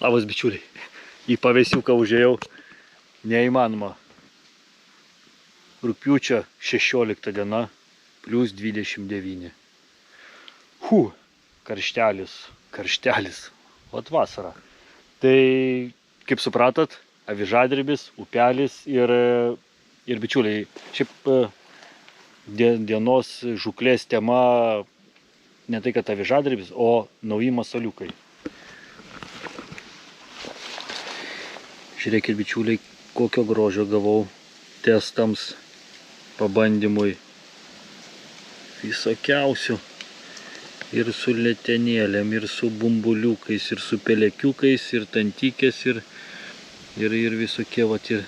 Labas bičiuliai, į pavėsiuką užėjau, neįmanoma. Rugpjūčio 16 diena, plius 29. Karštelis, vat vasara. Tai, kaip supratot, avižadrebis, upelis ir bičiuliai, šiaip dienos žuklės tema ne tai, kad avižadrebis, o nauji masaliukai. Žiūrėkit bičiuliai, kokio grožio gavau testams, pabandymui. Visokiausių. Ir su letenėlėm, ir su bumbuliukais, ir su pelekiukais, ir tantikės, ir visokie, vat, ir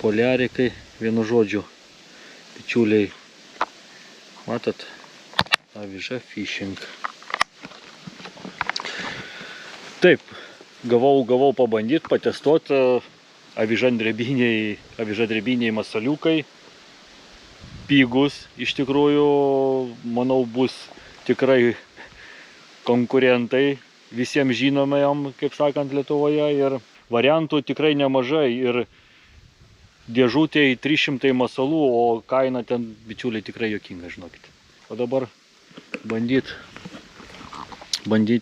poliarikai. Vienu žodžiu, bičiuliai, matot, aviža fishing. Taip. Gavau pabandyti, patestuoti avižadrebiniai masaliukai. Pigus, iš tikrųjų, manau, bus tikrai konkurentai visiems žinomajam, kaip sakant, Lietuvoje. Ir variantų tikrai nemažai. Ir dėžutėje 300 masalų, o kaina ten, bičiuliai, tikrai juokinga, žinokit. O dabar bandyti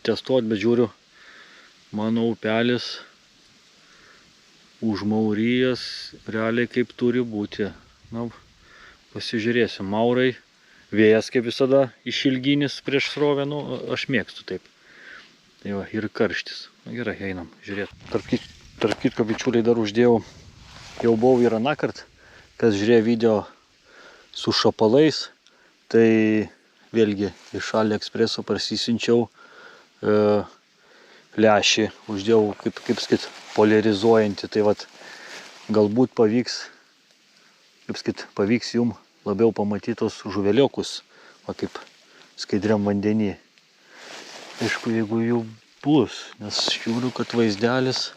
testuoti, bet žiūriu, mano upelis užmaurijas realiai kaip turi būti. Na, pasižiūrėsim. Maurai, vėjas kaip visada išilginis prieš srovę, nu, aš mėgstu taip. Tai va, ir karštis. Na, gerai, einam, žiūrėt. Tarp kitko, bičiuliai, dar uždėjau, jau buvau ir anąkart, kas žiūrėjo video su šapalais, tai vėlgi iš AliExpreso parsisiunčiau lęšį, uždėjau, kaip sakyt, polarizuojantį, tai vat galbūt pavyks jum labiau pamatytos žuveliokus, va kaip skaidriam vandenį. Aišku, jeigu jų bus, nes žiūriu, kad vaizdelis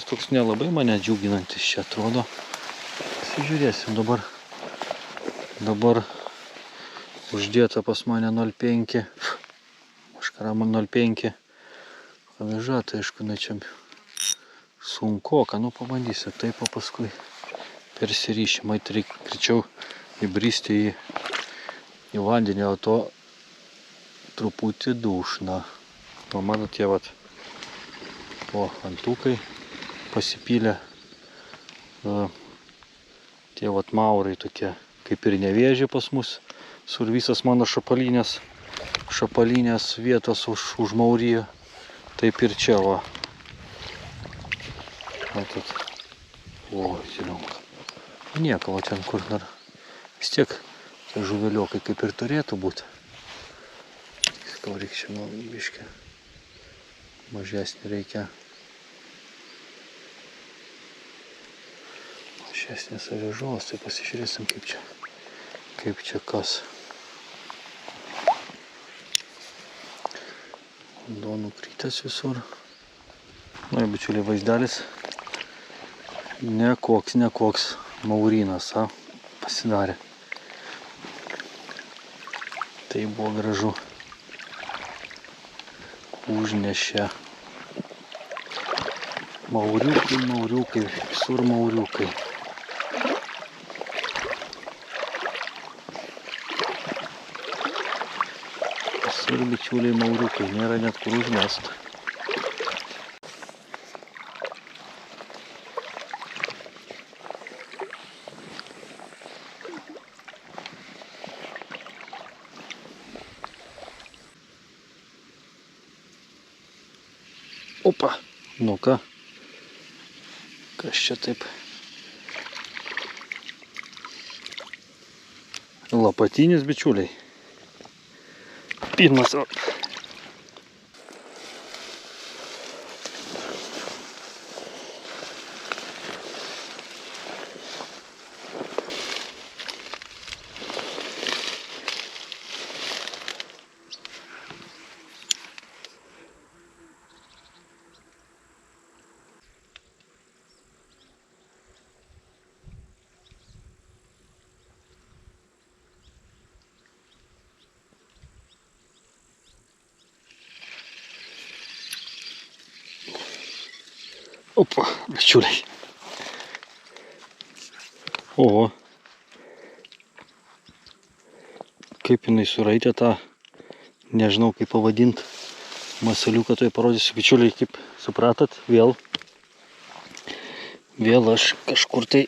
toks nelabai mane džiuginantis čia atrodo. Pasižiūrėsim dabar uždėta pas mane 0,5. Kažkarama 0,5 aviža, tai aišku, čia sunkoka, nu pabandysiu taip, o paskui persiryšimai, tai reikia greičiau įbristi į vandenį, o to truputį dušna. O mano tie vat, antukai pasipylė, tie vat maurai tokie, kaip ir nevėži pas mus, sur visas mano šapalinės vietos užmauryje, taip ir čia va. Matot, zilionka. Nieko, o ten kur dar vis tiek tie žuveliokai kaip ir turėtų būti. Gal reikia čia biškį mažesnį reikia. Mažesnės avižos, tai pasižiūrėsim kaip čia kas. Vanduo nukrytęs visur. Na, bičiuliai, vaizdelis nekoks maurinas, pasidarė. Tai buvo gražu. Užnešė. Mauriukai, visur mauriukai. Ir bičiuliai mauriukai, nėra net kur užmest. Opa, nu ką? Kas čia taip? Lapatinis, bičiuliai. Pirmas. Opa, bičiuliai. Oho. Kaip jinai suraitė tą, nežinau kaip pavadint, masaliuką, tai parodysiu, bičiuliai, kaip supratot, vėl aš kažkur tai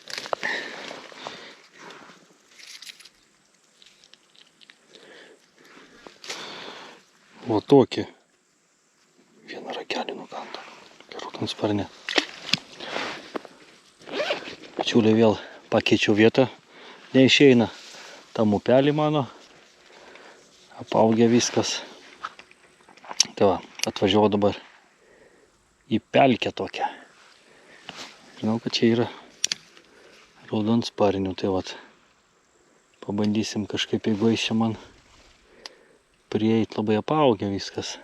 va tokį vieną ragelį nukando, raudonsparnė. Bičiuliai, vėl pakeičiau vietą, neišeina tam upelį mano, apaugę viskas. Tai va, atvažiavau dabar į pelkę tokią. Žinau, kad čia yra raudonsparnių, tai vat pabandysim kažkaip, jeigu eis čia man prieit, labai apaugę viskas.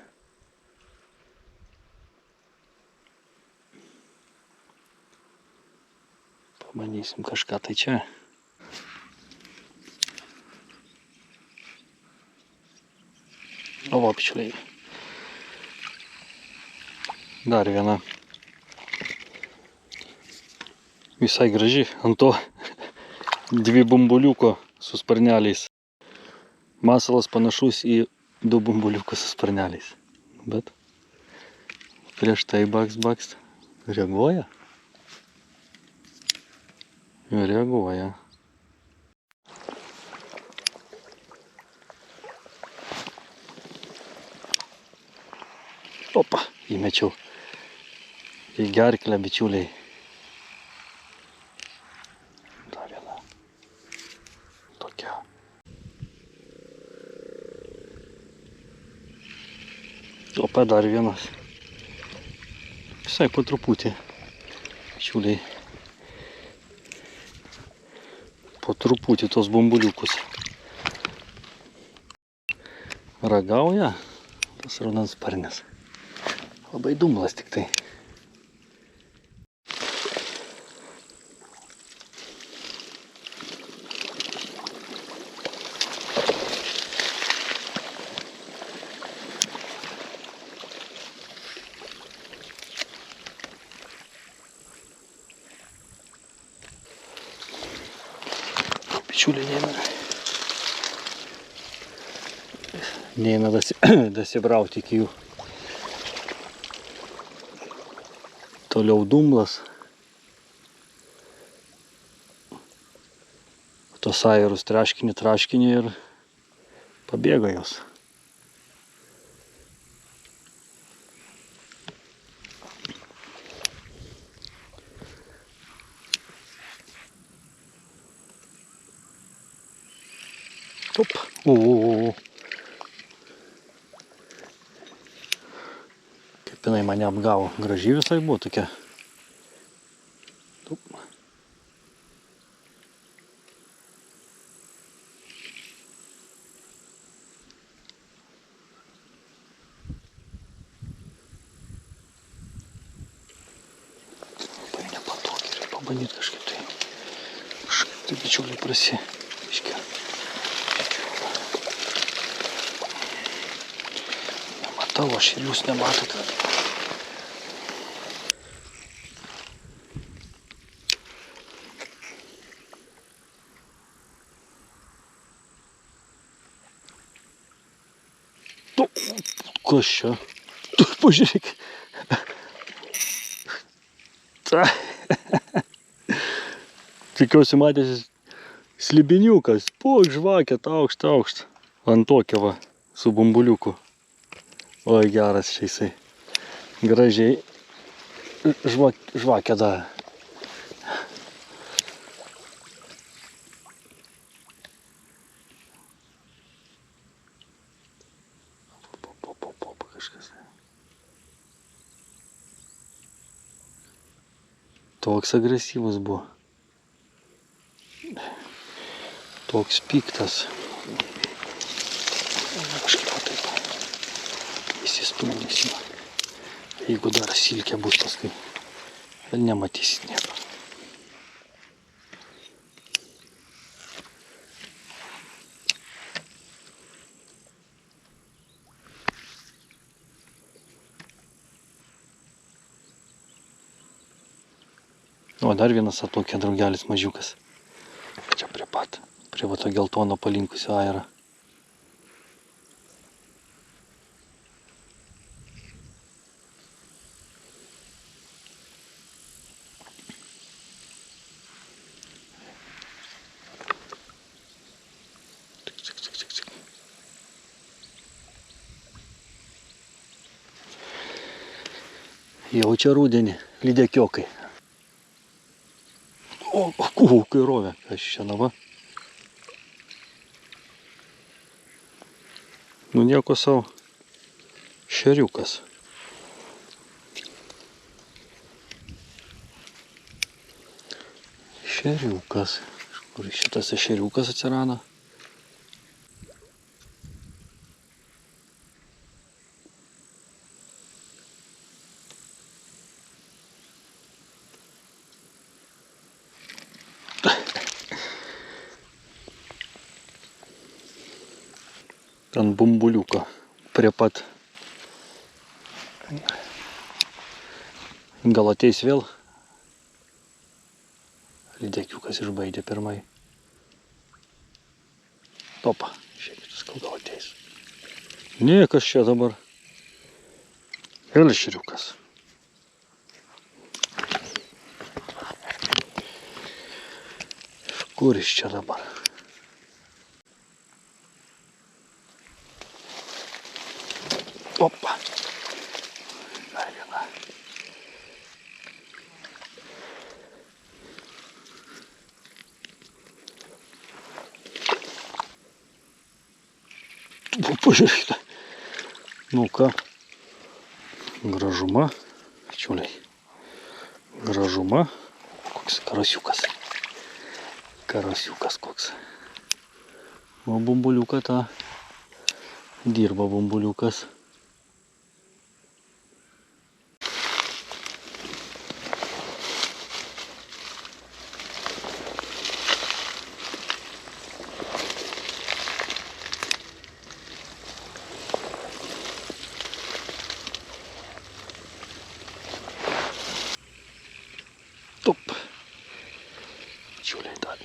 Pabandysim kažką tai čia. O va, bičiuliai. Dar viena. Visai graži. Ant to 2 bumbuliuko su sparneliais. Masalas panašus į 2 bumbuliukus su sparneliais. Bet prieš tai bakst. Reaguoja. Reaguoja. Opa, įmečiau į gerklę, bičiuliai. Dar viena. Tokia. Opa, dar vienas. Visai po truputį, bičiuliai. Po truputį tos bumbuliukus ragauja tas raudansparnis. Labai dumblas tik tai. Bičiuliai, neina dasibrauti iki jų. Toliau dumblas. Tos airus traškini ir pabėga jos. Op. Kaip jinai mane apgavo. Graži visai buvo tokia. Top. Labai nepatogiai ir pabandyti kažkaip tai bičiuliai prasiškia. Nematau aš ir jūs nematote. Kas čia? Tu pažiūrėk. Tikiuosi matėsi slibiniukas. Pok, žvakė, aukšt. Ant tokio va, su bumbuliuku. Oi, geras čia jisai. Gražiai žvakę davė. Kažkas. Toks agresyvus buvo. Toks piktas. Kažkaip taip įsistumdysim. Jeigu dar silkė bus paskui, nematysit nieko. O, dar vienas atokė draugelis mažiukas. Čia prie pat, prie va to geltono palinkusio airo. Jaučia rudenį, lydekiokai. O, kai rovė, kas čia nava. Nu nieko savo. Šeriukas. Šeriukas. Kur šitas šeriukas atsirado? Ten bumbuliuko prie pat. Gal ateis vėl? Lydekiukas išbaidė pirmai. Opa, šiekis gal ateis. Niekas čia dabar. Vėl šeriukas. Kur jis čia dabar? Opa. Dar viena. Pažiūrėkite. Nu ką. Gražuma. Čiuliai. Gražuma. Koks karasiukas. Karasiukas koks. O bumbuliuką tą. Dirba bumbuliukas. Top. Čiuliai dar.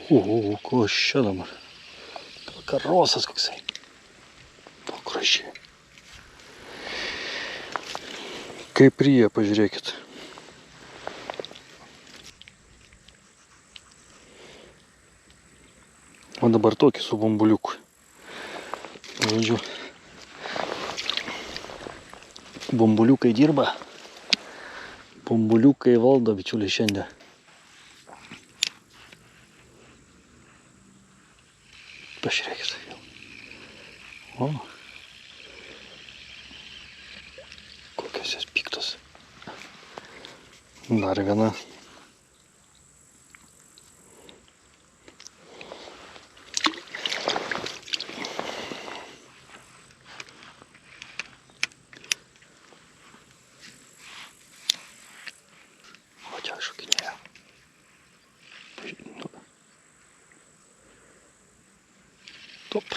Ko čia dabar? Gal karosas koksai. Pokrašiai. Kaip ryja, pažiūrėkit. O dabar tokį su bumbuliuku. Žodžiu. Bumbuliukai dirba. Bumbuliukai valdo, bičiuliai, šiandien. Pažiūrėkit. O. Kokios jos piktos. Dar viena. O čia šokinėja. Top.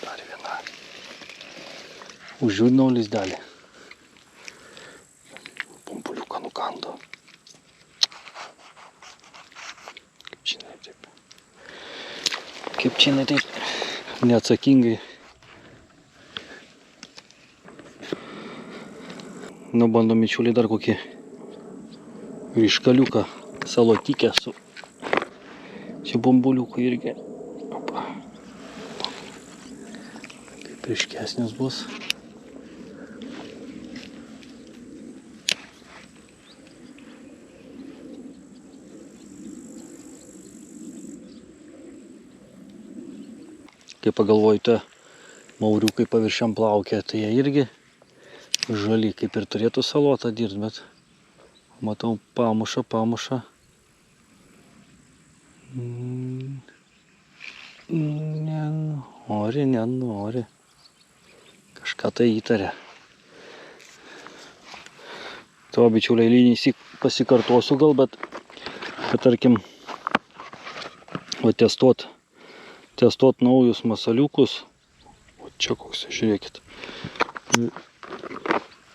Dar viena. Užjudinau lizdelį. Bumbuliuką nukando. Kaip činai taip neatsakingai. Nu, bandom bičiuliai dar kokį ryškaliuką salotikę su čia bumbuliuku irgi. Opa. Kaip ryškesnis bus. Kai pagalvojate, mauriukai paviršiam plaukia, tai jie irgi žali, kaip ir turėtų salotą dirbt, bet matau pamuša. Nenori. Kažką tai įtarė. To, bičiuliai, eilinį pasikartosiu gal, bet tarkim, o testuot naujus masaliukus. O čia koks, žiūrėkit.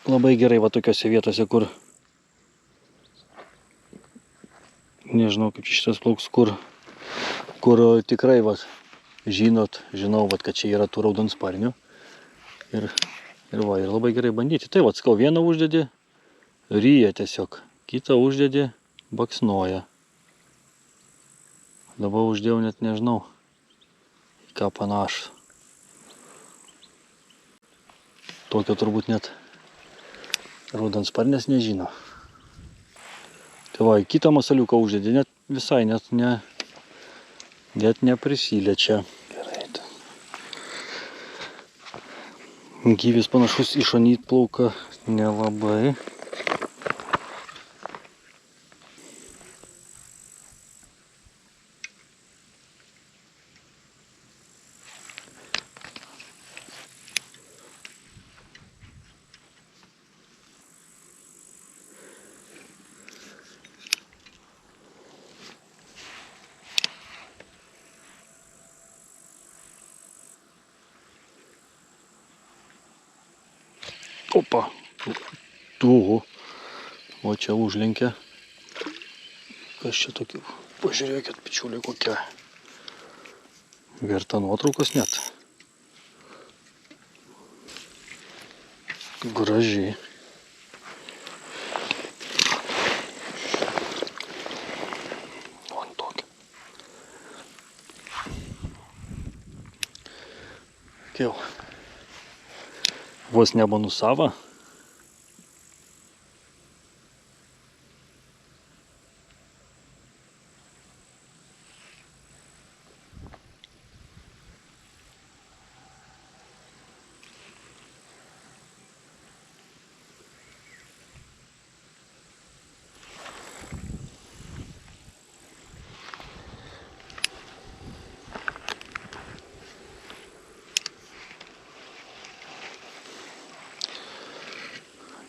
Labai gerai va tokiose vietose, kur nežinau kaip čia šitas plauks, kur tikrai, vat, žinau, vat, kad čia yra tų raudansparnių. Ir labai gerai bandyti. Tai, vat, sakau, vieną uždedi, ryja tiesiog, kitą uždedi, baksnoja. Dabar uždėjau net nežinau, į ką panašus. Tokio turbūt net raudansparnės nežino. Tai va, į kitą masaliuką uždedi, net visai net neprisiliečia. Gerai. Gyvis panašus į šonytplauką nelabai. Opa, o čia užlenkia. Kas čia tokių? Pažiūrėkit, bičiuliai, kokia. Verta nuotraukos net. Gražiai. O ant tokia. Kiau. Vos nebonusavo.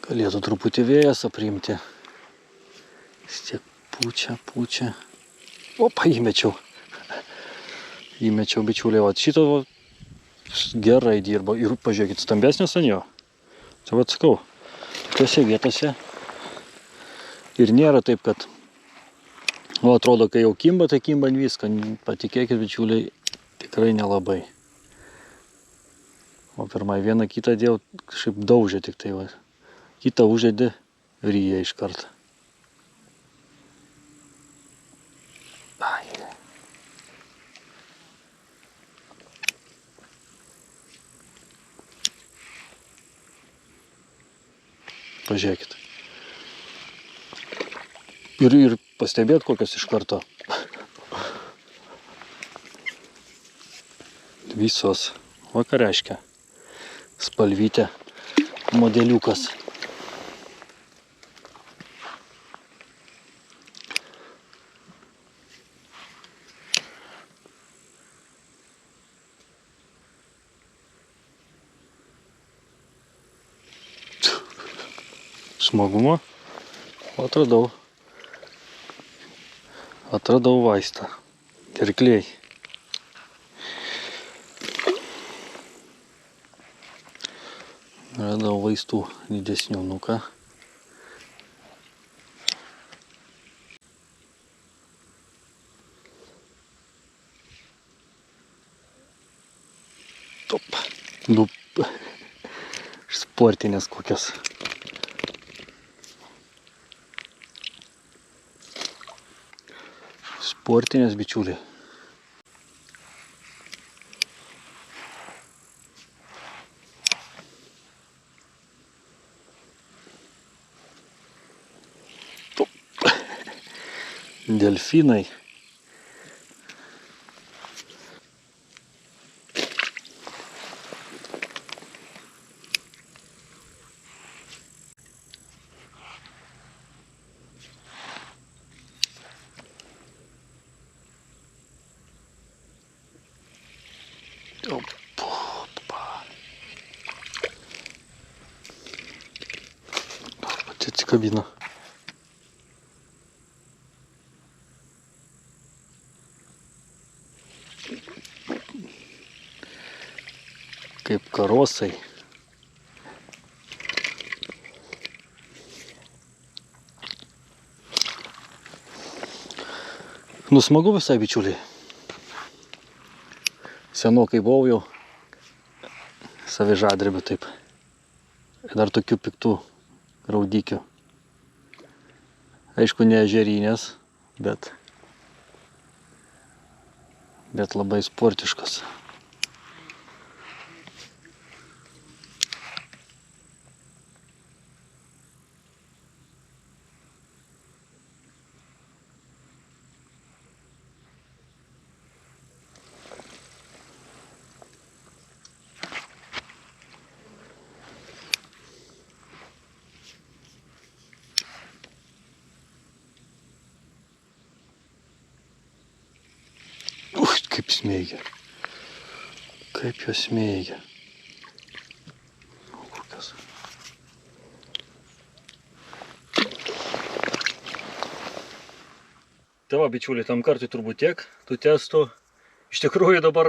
Galėtų truputį vėjas aprimti. Vis tiek pučia. Opa, įmečiau. Įmečiau, bičiuliai. O šito gerai dirba. Ir pažiūrėkit, stambesnis ant jo. Tai vat sakau, tose vietose. Ir nėra taip, kad atrodo, kai jau kimba, tai kimba ant viską. Patikėkit, bičiuliai, tikrai nelabai. O pirmai vieną kitą dėjau, kažkaip daužė tik tai va. Kitą užėdė, ryja iš karto. Pažiūrėkit. Ir pastebėt kokios iš karto. Visos. O ką reiškia? Spalvytė modeliukas. Smagumo. Atradau vaistą. Gerklėj. Radau vaistų didesnių, nu ką. Top. Nu, sportinės kokios. Sportinės, bičiuliai. Delfinai. Atsikabino. Kaip karosai. Nu smagu visai, bičiuliai. Senokai buvau jau savižadrebiu taip. Dar tokių piktų raudykių. Aišku, ne ežerinės, bet labai sportiškos. Kaip smeigia. Kaip jos smeigia. Kokios. Tai va, bičiuliai, tam kartui turbūt tiek tų testų. Iš tikrųjų dabar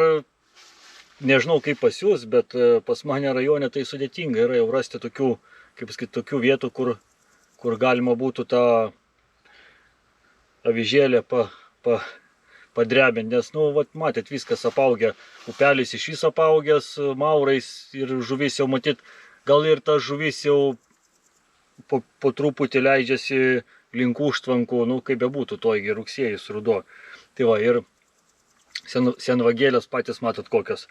nežinau kaip pas jūs, bet pas mane rajone tai sudėtinga yra jau rasti tokių, kaip sakyti, tokių vietų, kur galima būtų tą avižėlę padrebinti, nes, nu, vat, matėt, viskas apaugę, upelis iš vis apaugęs maurais ir žuvis jau matyt, gal ir ta žuvis jau po truputį leidžiasi link užtvankų, nu, kaip bebūtų, togi rugsėjis, ruduo. Tai va, ir senvagėlės patys matot kokios,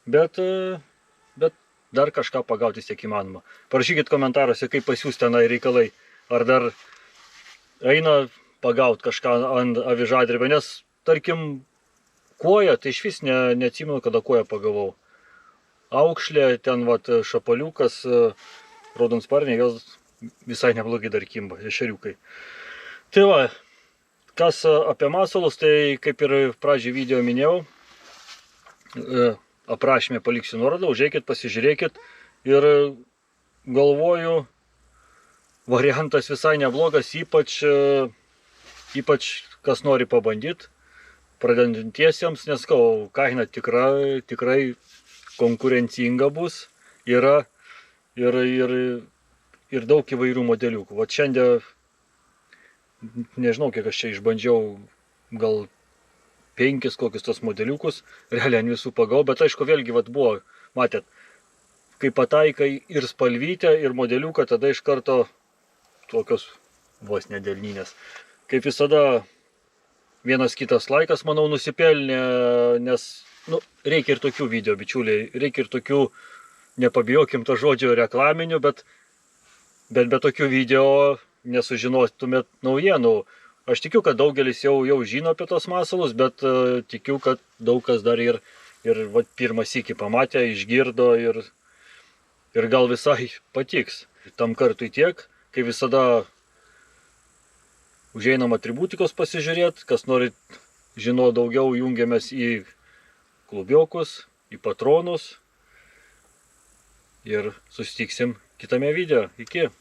bet dar kažką pagauti vis tiek įmanoma. Parašykit komentaruose, kaip pas jūs tenai reikalai, ar dar eina pagauti kažką ant avižadrebio, nes tarkim, koją, tai iš vis neatsimenu, kada koją pagavau. Aukšlė, ten vat, šapaliukas, raudansparniai, jos visai neblogai dar kimba, ešeriukai. Tai va, kas apie masalus, tai kaip ir pradžiai video minėjau, aprašymė paliksiu nuorodą, užeikit, pasižiūrėkit ir galvoju, variantas visai neblogas, ypač kas nori pabandyti. Pradedantiesiems, nes kaina tikrai konkurencinga bus, yra ir daug įvairių modeliukų. Vat šiandien, nežinau, kiek aš čia išbandžiau, gal 5 kokius tos modeliukus, realiai visų pagau, bet aišku, vėlgi, vat buvo, matėt, kai pataikai ir spalvytę, ir modeliuką, tada iš karto tokios vos nedelninės. Kaip visada, vienas kitas laikas, manau, nusipelnė, nes, nu, reikia ir tokių video, bičiuliai, reikia ir tokių, nepabijokim to žodžio, reklaminių, bet be tokių video nesužinotumėt naujienų. Aš tikiu, kad daugelis jau žino apie tos masalus, bet tikiu, kad daug kas dar ir vat, pirmą sykį pamatė, išgirdo ir gal visai patiks. Tam kartui tiek, kai visada užeinam atributikos pasižiūrėti, kas norit žinoti daugiau, jungiamės į klubiokus, į patronus ir susitiksim kitame video. Iki.